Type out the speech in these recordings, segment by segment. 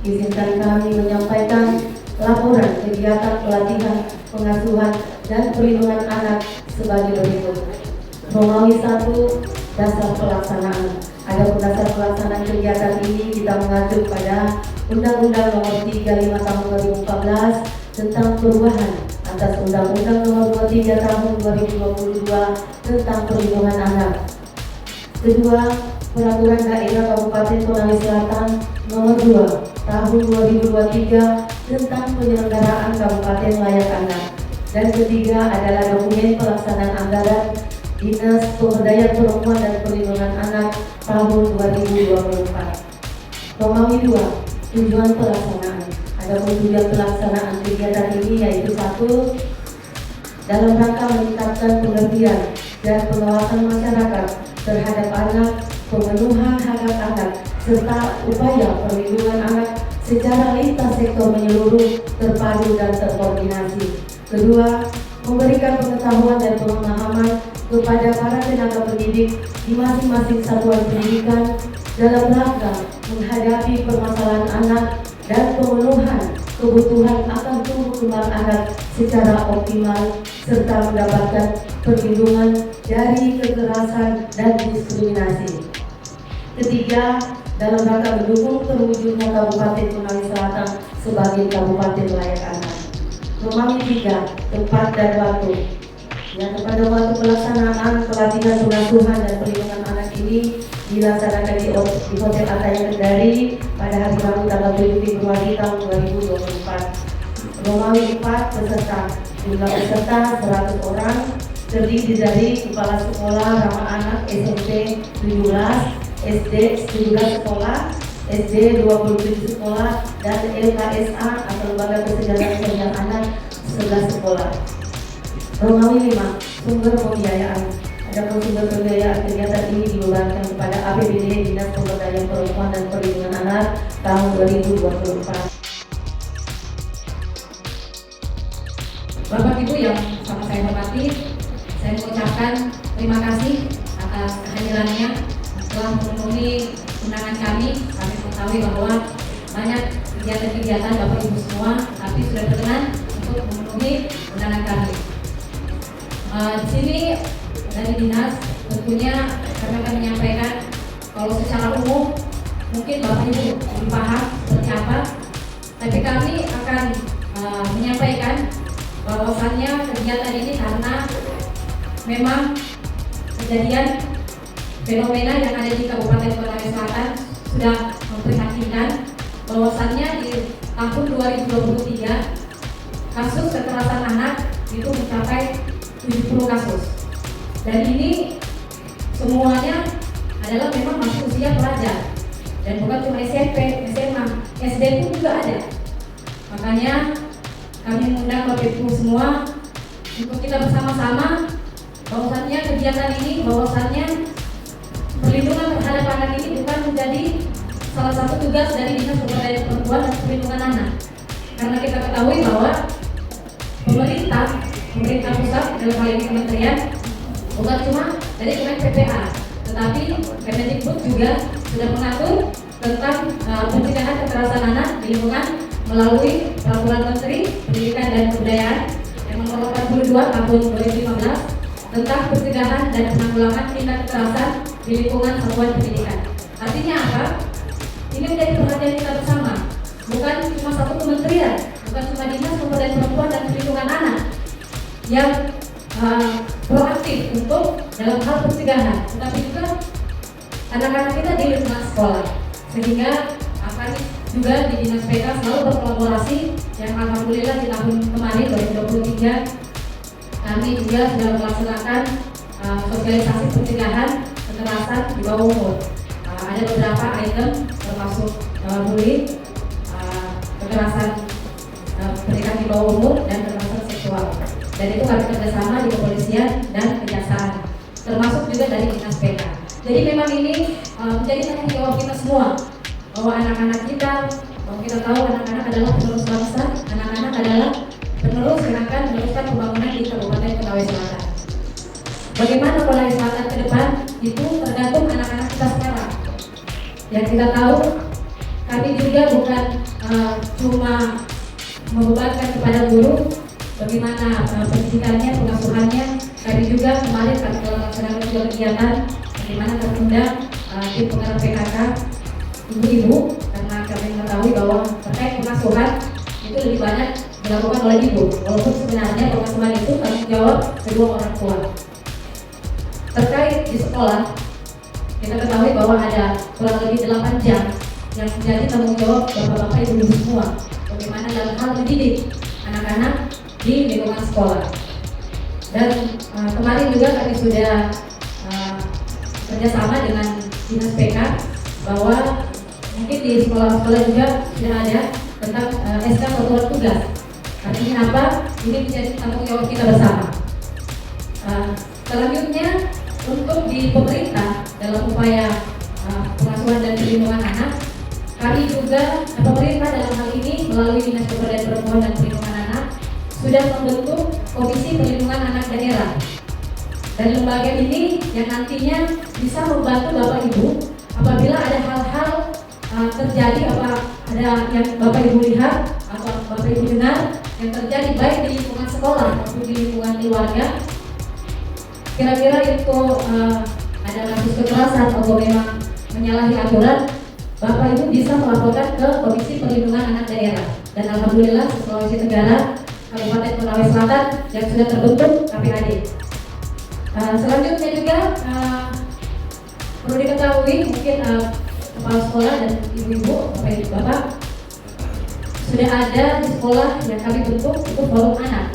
izinkan kami menyampaikan laporan kegiatan pelatihan, pengasuhan, dan perlindungan anak sebagai berikut. Romawi 1, dasar pelaksanaan. Adapun dasar pelaksanaan kegiatan ini kita mengacu pada Undang-Undang Nomor 35 Tahun 2014 tentang perubahan atas Undang-Undang Nomor 23 Tahun 2022 tentang perlindungan anak. Kedua, Peraturan Daerah Kabupaten Konawe Selatan Nomor 2 Tahun 2023 tentang penyelenggaraan Kabupaten Layak Anak. Dan ketiga adalah dokumen pelaksanaan anggaran Dinas Pemberdayaan Perempuan dan Perlindungan Anak tahun 2024. Romawi 2, tujuan pelaksanaan. Adapun tujuan pelaksanaan kegiatan ini yaitu 1. Dalam rangka meningkatkan pengertian dan pengawasan masyarakat terhadap anak, pemenuhan hak anak, serta upaya perlindungan anak secara lintas sektor menyeluruh, terpadu dan terkoordinasi. Kedua, memberikan pengetahuan dan pemahaman kepada para tenaga pendidik di masing-masing satuan pendidikan dalam rangka menghadapi permasalahan anak dan pemenuhan kebutuhan akan tumbuh kembang anak secara optimal serta mendapatkan perlindungan dari kekerasan dan diskriminasi. Ketiga, dalam rangka mendukung terwujudnya Kabupaten Konawe Selatan sebagai Kabupaten Layak Anak. Romawi 3, tempat dan waktu. Yang pada waktu pelaksanaan pelatihan pengasuhan dan perlindungan anak ini dilaksanakan di Hotel Ataya Kendari pada hari Rabu tanggal 7 Februari tahun 2024. Romawi 4, peserta. Jumlah peserta 100 orang, terdiri dari kepala sekolah ramah anak SMP 17, SD 17 sekolah, SD 27 sekolah, dan LKSA atau Lembaga Kesejahteraan Sosial Anak 11 sekolah. Romawi 5, sumber pembiayaan. Adapun sumber pembiayaan kegiatan ini dibebankan kepada APBD Dinas Pemberdayaan Perempuan dan Perlindungan Anak tahun 2024. Bapak Ibu yang sangat saya hormati, saya mengucapkan terima kasih atas kehadirannya telah memenuhi undangan kami. Kami mengetahui bahwa banyak kegiatan-kegiatan Bapak Ibu semua, tapi sudah berkenan untuk memenuhi undangan kami. Di sini dari dinas tentunya kami akan menyampaikan kalau secara umum mungkin Bapak Ibu lebih paham seperti apa, tapi kami akan menyampaikan bahwasannya kegiatan ini karena memang kejadian fenomena yang ada di Kabupaten Konawe Selatan sudah memprihatinkan, bahwasannya di tahun 2023 kasus kekerasan anak itu mencapai 70 kasus, dan ini semuanya adalah memang masih usia pelajar dan bukan cuma SMP, SMA, SD pun juga ada. Makanya kami mengundang Bapak Ibu semua untuk kita bersama-sama bahwasannya kegiatan ini, bahwasannya perlindungan terhadap anak ini bukan menjadi salah satu tugas dari Dinas Pemberdayaan Perempuan dan Perlindungan Anak, karena kita ketahui bahwa pemerintah pusat dalam hal ini kementerian bukan cuma dari Kemen PPA, tetapi Kemendikbud juga sudah mengatur tentang pencegahan kekerasan anak di lingkungan melalui Peraturan Menteri Pendidikan dan Kebudayaan yang nomor 82 tahun 2015 tentang pencegahan dan penanggulangan tindak kekerasan di lingkungan satuan pendidikan. Artinya apa? Ini menjadi perhatian kita bersama, bukan cuma satu kementerian, bukan cuma Dinas Pemberdayaan Perempuan dan Perlindungan Anak yang proaktif untuk dalam hal pencegahan, tetapi juga anak-anak kita di lingkungan sekolah. Sehingga akan juga di Dinas PK selalu berkolaborasi, yang alhamdulillah di tahun kemarin 2023 kami juga sudah melaksanakan sosialisasi pencegahan kekerasan di bawah umur. Ada beberapa item termasuk bullying, kekerasan pernikahan di bawah umur, dan kekerasan seksual. Dan itu kami kerjasama di kepolisian dan kejaksaan, termasuk juga dari Dinas PK. Jadi memang ini menjadi tanggung jawab kita semua, bahwa anak-anak kita, bahwa kita tahu anak-anak adalah penerus bangsa, anak-anak adalah penerus yang akan meneruskan pembangunan di Kabupaten Konawe Selatan. Bagaimana Konawe Selatan ke depan itu tergantung anak-anak kita sekarang. Yang kita tahu, kami juga bukan cuma membebankan kepada guru bagaimana pendidikannya, pengasuhannya. Kami juga kemarin kami telah melaksanakan sebuah kegiatan bagaimana terundang tim penggerak PKK ibu-ibu, karena kami mengetahui bahwa terkait pengasuhan itu lebih banyak dilakukan oleh ibu, walaupun sebenarnya pengasuhan itu tanggung jawab kedua orang tua. Terkait di sekolah, kita ketahui bahwa ada kurang lebih 8 jam yang menjadi tanggung jawab bapak-bapak ibu semua, bagaimana dalam hal mendidik anak-anak di lingkungan sekolah. Dan kemarin juga kami sudah kerjasama dengan Dinas PK bahwa mungkin di sekolah-sekolah juga sudah ada tentang SK satuan tugas. Artinya apa? Ini menjadi tanggung jawab kita bersama. Selanjutnya untuk di pemerintah dalam upaya pengasuhan dan perlindungan anak, kami juga pemerintah dalam hal ini melalui Dinas Pemberdayaan Perempuan dan Perlindungan Anak sudah membentuk Komisi Perlindungan Anak Daerah. Dan lembaga ini yang nantinya bisa membantu Bapak Ibu apabila ada hal-hal terjadi, ada yang Bapak Ibu lihat atau Bapak Ibu dengar yang terjadi baik di lingkungan sekolah maupun di lingkungan keluarga. Kira-kira itu ada kasus kekerasan atau memang menyalahi aturan, Bapak Ibu bisa melaporkan ke Komisi Perlindungan Anak Daerah. Dan alhamdulillah Sulawesi Tenggara, Kabupaten Konawe Selatan yang sudah terbentuk KPAD. Selanjutnya juga perlu diketahui mungkin kepala sekolah dan ibu-ibu, bapak-bapak, sudah ada di sekolah yang kami bentuk itu forum anak.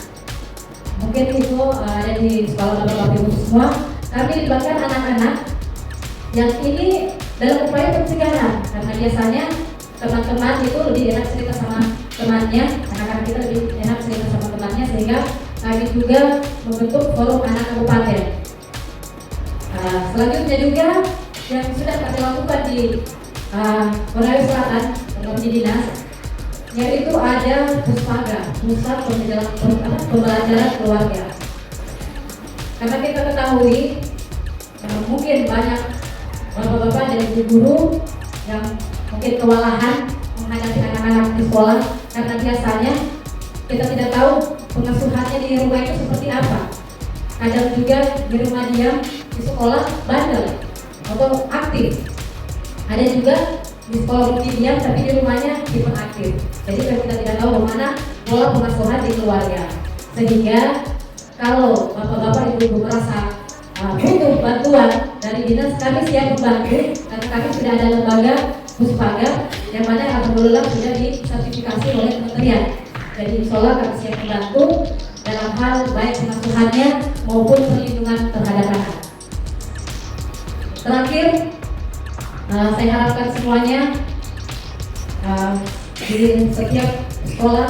Mungkin itu ada di sekolah bapak-bapak ibu semua. Kami libatkan anak-anak yang ini dalam upaya pencegahan, karena biasanya teman-teman itu lebih enak cerita sama temannya, anak-anak kita lebih enak cerita sama temannya, sehingga kami juga membentuk forum anak kabupaten. Selanjutnya juga yang sudah kami lakukan di Konawe Selatan di dinas, yaitu ada Puspaga, Pusat Pembelajaran Keluarga. Karena kita ketahui mungkin banyak bapak-bapak dan ibu guru yang mungkin kewalahan menghadapi anak-anak di sekolah, karena biasanya kita tidak tahu pengasuhannya di rumah itu seperti apa. Kadang juga di rumah diam, di sekolah bandel atau aktif. Ada juga di sekolah mungkin diam tapi di rumahnya hiperaktif. Jadi kita tidak tahu bagaimana pola pengasuhan di keluarga. Sehingga kalau bapak-bapak ibu-ibu merasa butuh bantuan dari dinas, kami siap membantu, karena kami sudah ada lembaga Puspaga yang mana alhamdulillah sudah disertifikasi oleh kementerian. Jadi insya Allah kami siap membantu dalam hal baik pengasuhannya maupun perlindungan terhadap anak. Terakhir, saya harapkan semuanya di setiap sekolah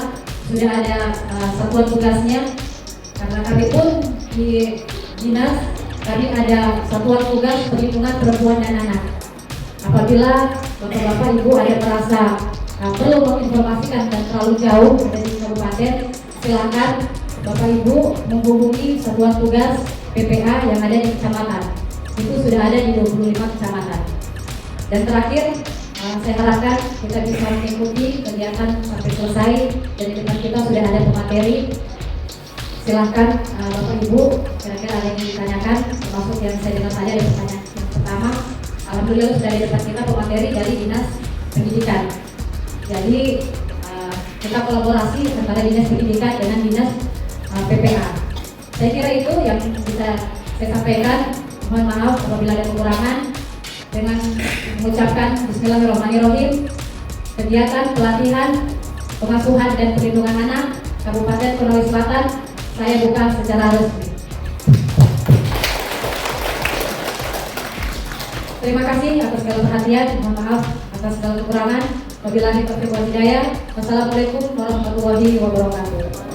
sudah ada satuan tugasnya, karena kami pun di dinas kami ada satuan tugas perlindungan perempuan dan anak. Apabila bapak-bapak ibu ada merasa perlu menginformasikan dan terlalu jauh ada di kabupaten, silakan bapak ibu menghubungi satuan tugas PPA yang ada di kecamatan. Itu sudah ada di 25 kecamatan. Dan terakhir, saya harapkan kita bisa mengikuti kegiatan sampai selesai, dan di depan kita sudah ada pemateri. Silahkan bapak ibu, kira-kira ada yang ditanyakan, termasuk yang saya dengar tadi ada pertanyaan yang pertama. Alhamdulillah sudah di depan kita pemateri dari Dinas Pendidikan. Jadi kita kolaborasi antara Dinas Pendidikan dengan Dinas PPA. Saya kira itu yang bisa saya sampaikan. Mohon maaf apabila ada kekurangan. Dengan mengucapkan Bismillahirrahmanirrahim, kegiatan pelatihan pengasuhan dan perlindungan anak Kabupaten Konawe Selatan saya buka secara resmi. Terima kasih atas segala perhatian. Mohon maaf atas segala kekurangan. Wabillahi taufiq wal hidayah. Wassalamualaikum warahmatullahi wabarakatuh.